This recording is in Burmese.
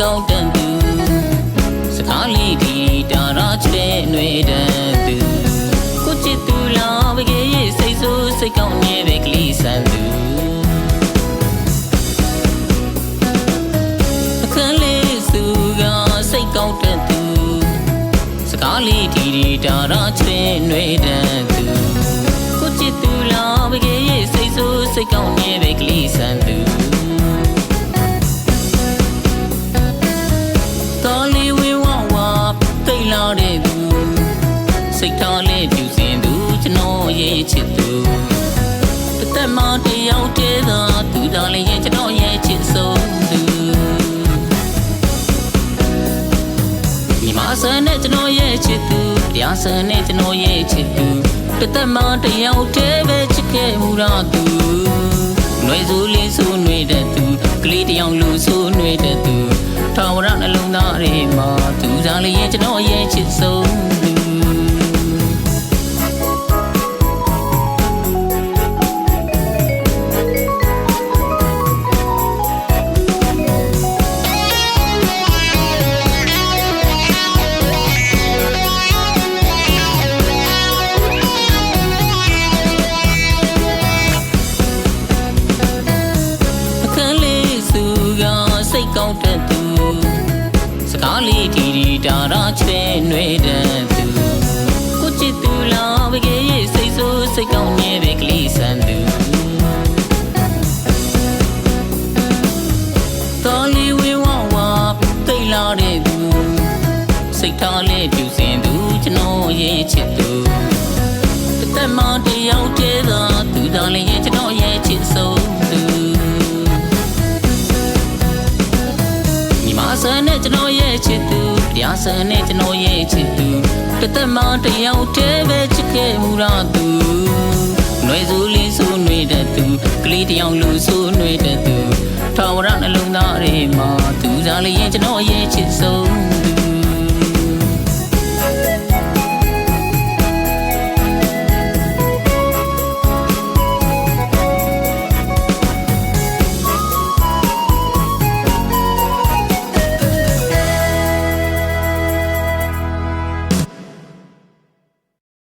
ကောင်းတန်သူစကားလေးဒီတာရာချဲຫນွေတန်သူကိုချစ်သူလားဘကဲရဲ့စိတ်ဆိုးစိတ်ကောင်းနေပဲကလေးဆန်သူအခန်းလေးစုကစိတ်ကောင်းတန်သူစကားလေးဒီတာရာချဲຫນွေတန်သူကိုချစ်သူလားဘကဲရဲ့စိတ်ဆိုးစိတ်ကောင်းနေပဲကလေးဆန်သူစိတ်ထားလေးပြူစင်သူကျွန်တော်ရဲ့ချစ်သူတစ်သက်မှတယောက်တည်းသာသူသာလည်းရင်ကျွန်တော်ရဲ့ချစ်ဆုံးသူညီမဆန်နဲ့ကျွန်တော်ရဲ့ချစ်သူတရားဆန်နဲ့ကျွန်တော်ရဲ့ချစ်သူတစ်သက်မှတယောက်တည်းပဲချစ်ခဲ့မှုရသူຫນွေစိုးလေးဆိုးຫນွေတဲ့သူကလေးတယောက်လူဆိုးຫນွေတဲ့သူထာဝရနှလုံးသားတွေမှာသူသာလည်းရင်ကျွန်တော်ရဲ့ချစ်ဆုံးစိတ်ကောင်းတဲ့သူစကားလေးဒီတာရာချဲຫນွေတန်သူကိုချစ်သူလားဘကဲရဲ့စိတ်ဆိုးစိတ်ကောင်းနေပဲကလေးဆန်သူတော်လီဝေဝဝတိတ်လာတဲ့သူစိတ်ထားလေးပြူစင်သူကျွန်တော်ရဲ့ချစ်သူတစ်သက်မှတယောက်တည်းသာသူသာလည်းရဲ့ကျွန်တော်ရဲ့ချစ်ဆုံးသူဆန်နဲ့ကျွန်တော်ရဲ့ချစ်သူတရားဆန်နဲ့ကျွန်တော်ရဲ့ချစ်သူတစ်သက်မှတယောက်တည်းပဲချစ်ခဲ့မှုရသူຫນွေစိုးလေးဆိုးຫນွေတဲ့သူကလေးတယောက်လူဆိုးຫນွေတဲ့သူထာဝရနှလုံးသားတွေမှာသူသာလည်းရင်ကျွန်တော်ရဲ့ချစ်ဆုံး